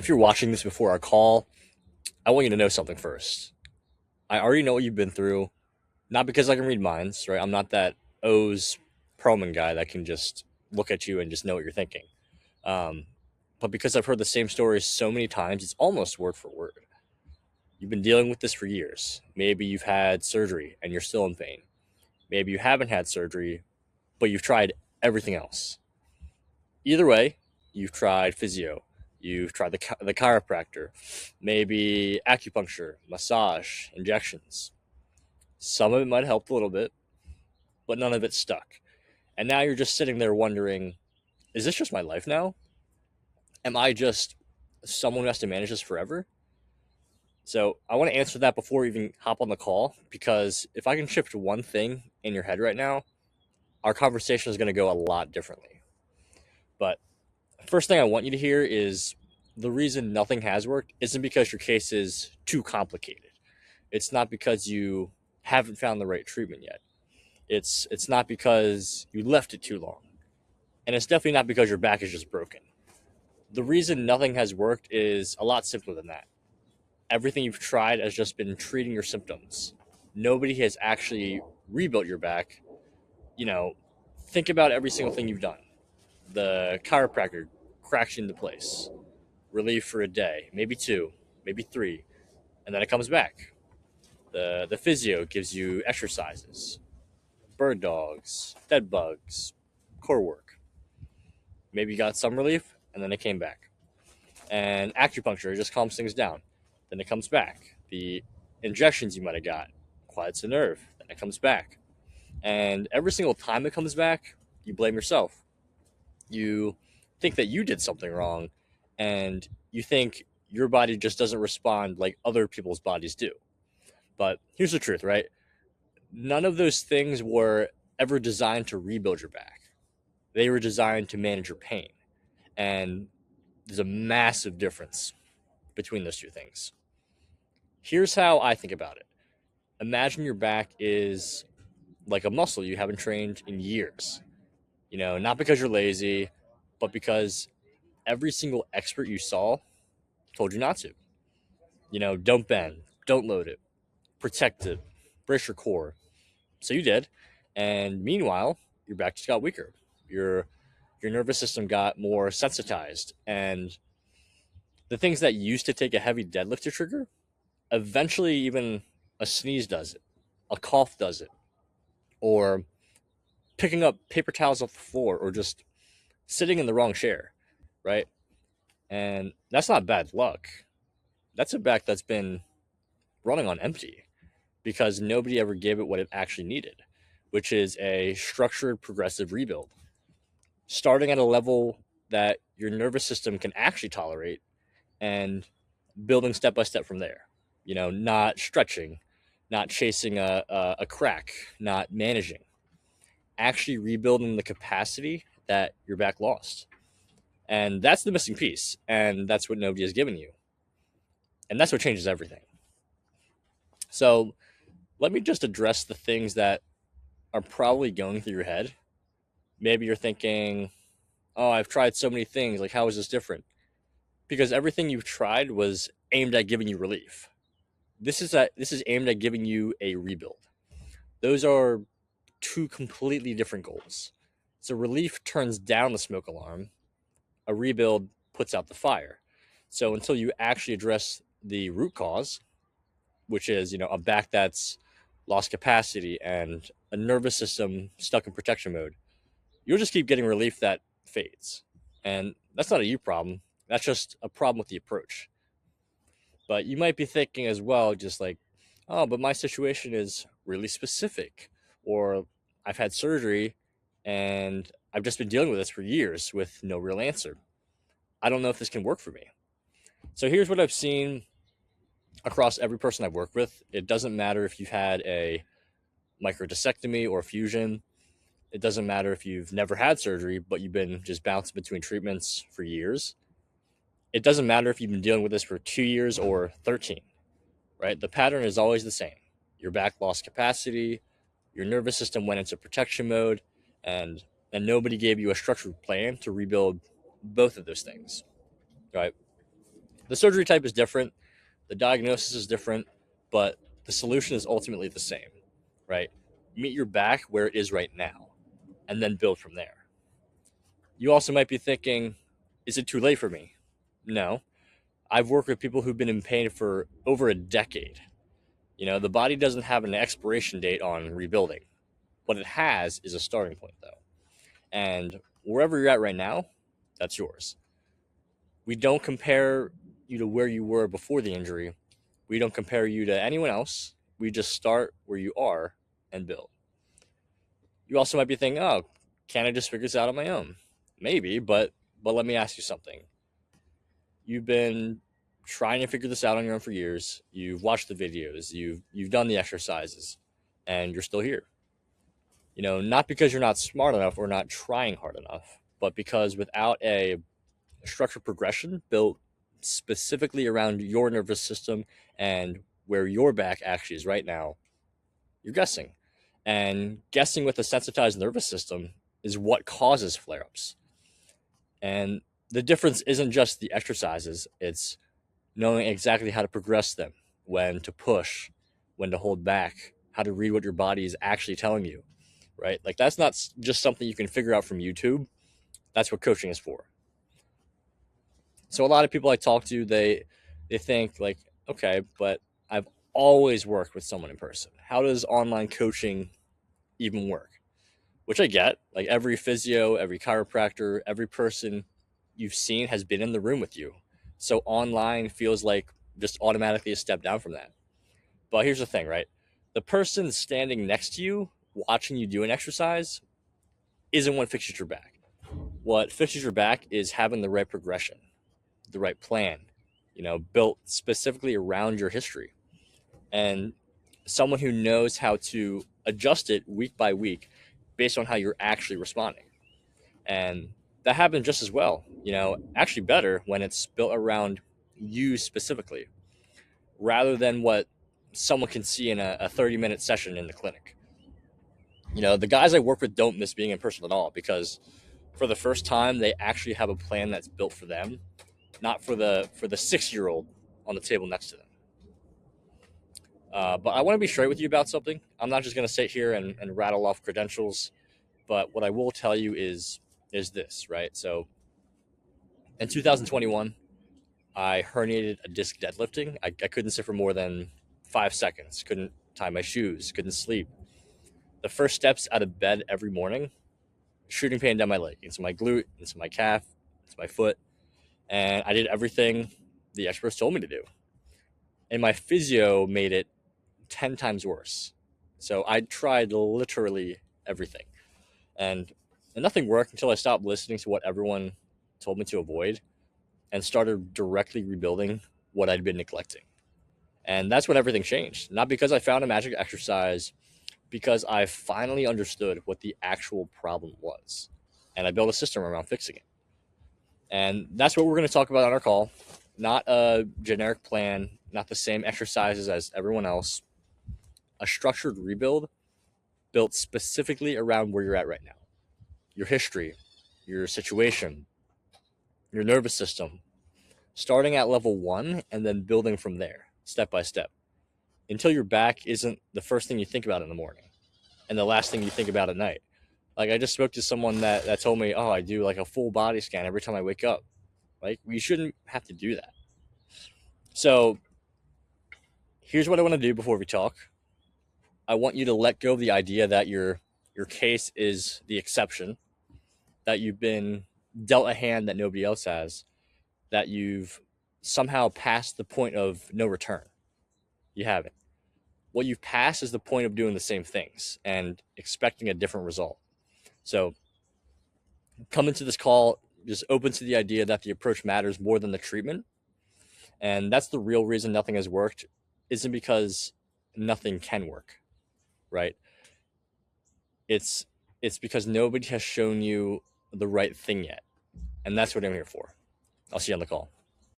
if you're watching this before our call, I want you to know something first. I already know what you've been through, not because I can read minds, right? I'm not that O's Perlman guy that can just look at you and just know what you're thinking. Um, but because I've heard the same stories so many times, it's almost word for word. You've been dealing with this for years. Maybe you've had surgery and you're still in pain. Maybe you haven't had surgery, but you've tried everything else. Either way, you've tried physio, you've tried the chiropractor, maybe acupuncture, massage, injections. Some of it might have helped a little bit, but none of it stuck. And now you're just sitting there wondering, is this just my life now? Am I just someone who has to manage this forever? So I want to answer that before we even hop on the call, because if I can shift one thing in your head right now, our conversation is going to go a lot differently. But first thing I want you to hear is the reason nothing has worked isn't because your case is too complicated. It's not because you haven't found the right treatment yet. It's not because you left it too long. And it's definitely not because your back is just broken. The reason nothing has worked is a lot simpler than that. Everything you've tried has just been treating your symptoms. Nobody has actually rebuilt your back. You know, think about every single thing you've done. The chiropractor cracks you into place, relief for a day, maybe two, maybe three, and then it comes back. The physio gives you exercises, bird dogs, dead bugs, core work. Maybe you got some relief, and then it came back. And acupuncture just calms things down. Then it comes back. The injections you might have got quiets the nerve. Then it comes back. And every single time it comes back, you blame yourself. You think that you did something wrong, and you think your body just doesn't respond like other people's bodies do. But here's the truth, right? None of those things were ever designed to rebuild your back. They were designed to manage your pain. And there's a massive difference between those two things. Here's how I think about it. Imagine your back is like a muscle you haven't trained in years. Not because you're lazy, but because every single expert you saw told you not to. Don't bend, don't load it, protect it, brace your core. So you did. And meanwhile, your back just got weaker. Your nervous system got more sensitized. And the things that used to take a heavy deadlift to trigger, eventually even a sneeze does it, a cough does it, or picking up paper towels off the floor, or just sitting in the wrong chair, right? And that's not bad luck. That's a back that's been running on empty because nobody ever gave it what it actually needed, which is a structured progressive rebuild, starting at a level that your nervous system can actually tolerate and building step by step from there. Not stretching, not chasing a crack, not managing, actually rebuilding the capacity that your back lost. And that's the missing piece. And that's what nobody has given you. And that's what changes everything. So let me just address the things that are probably going through your head. Maybe you're thinking, oh, I've tried so many things. Like, how is this different? Because everything you've tried was aimed at giving you relief. This is aimed at giving you a rebuild. Those are two completely different goals. So relief turns down the smoke alarm. A rebuild puts out the fire. So until you actually address the root cause, which is, a back that's lost capacity and a nervous system stuck in protection mode, you'll just keep getting relief that fades. And that's not a you problem. That's just a problem with the approach. But you might be thinking as well, just like, oh, but my situation is really specific. Or I've had surgery and I've just been dealing with this for years with no real answer. I don't know if this can work for me. So here's what I've seen across every person I've worked with. It doesn't matter if you've had a microdiscectomy or fusion. It doesn't matter if you've never had surgery, but you've been just bouncing between treatments for years. It doesn't matter if you've been dealing with this for 2 years or 13, right? The pattern is always the same. Your back lost capacity, your nervous system went into protection mode, and nobody gave you a structured plan to rebuild both of those things, right? The surgery type is different, the diagnosis is different, but the solution is ultimately the same, right? Meet your back where it is right now and then build from there. You also might be thinking, is it too late for me? No. I've worked with people who've been in pain for over a decade. The body doesn't have an expiration date on rebuilding. What it has is a starting point, though. And wherever you're at right now, that's yours. We don't compare you to where you were before the injury. We don't compare you to anyone else. We just start where you are and build. You also might be thinking, oh, can I just figure this out on my own? Maybe, but let me ask you something. You've been trying to figure this out on your own for years. You've watched the videos, you've done the exercises, and you're still here. Not because you're not smart enough or not trying hard enough, but because without a structured progression built specifically around your nervous system and where your back actually is right now, you're guessing. And guessing with a sensitized nervous system is what causes flare-ups. And the difference isn't just the exercises, it's knowing exactly how to progress them, when to push, when to hold back, how to read what your body is actually telling you, right? Like, that's not just something you can figure out from YouTube. That's what coaching is for. So a lot of people I talk to, they think like, okay, but I've always worked with someone in person. How does online coaching even work? Which I get. Like, every physio, every chiropractor, every person you've seen has been in the room with you. So online feels like just automatically a step down from that. But here's the thing, right? The person standing next to you, watching you do an exercise, isn't what fixes your back. What fixes your back is having the right progression, the right plan, built specifically around your history. And someone who knows how to adjust it week by week based on how you're actually responding. And that happens just as well, actually better when it's built around you specifically, rather than what someone can see in a 30-minute session in the clinic. The guys I work with don't miss being in person at all, because for the first time, they actually have a plan that's built for them, not for the 6-year-old on the table next to them. But I want to be straight with you about something. I'm not just going to sit here and rattle off credentials, but what I will tell you is this, right? So in 2021, I herniated a disc deadlifting. I couldn't sit for more than 5 seconds, couldn't tie my shoes, couldn't sleep. The first steps out of bed every morning, shooting pain down my leg, into my glute, into my calf, into my foot. And I did everything the experts told me to do. And my physio made it 10 times worse. So I tried literally everything. And nothing worked until I stopped listening to what everyone told me to avoid and started directly rebuilding what I'd been neglecting. And that's when everything changed. Not because I found a magic exercise, because I finally understood what the actual problem was. And I built a system around fixing it. And that's what we're going to talk about on our call. Not a generic plan, not the same exercises as everyone else. A structured rebuild built specifically around where you're at right now. Your history, your situation, your nervous system. Starting at level 1 and then building from there, step by step, until your back isn't the first thing you think about in the morning and the last thing you think about at night. Like, I just spoke to someone that told me, oh, I do like a full body scan every time I wake up. Like, we shouldn't have to do that. So here's what I want to do before we talk. I want you to let go of the idea that your case is the exception, that you've been dealt a hand that nobody else has, that you've somehow passed the point of no return. You haven't. What you've passed is the point of doing the same things and expecting a different result. So come into this call just open to the idea that the approach matters more than the treatment. And that's the real reason nothing has worked, isn't because nothing can work, right? It's because nobody has shown you the right thing yet. And that's what I'm here for. I'll see you on the call.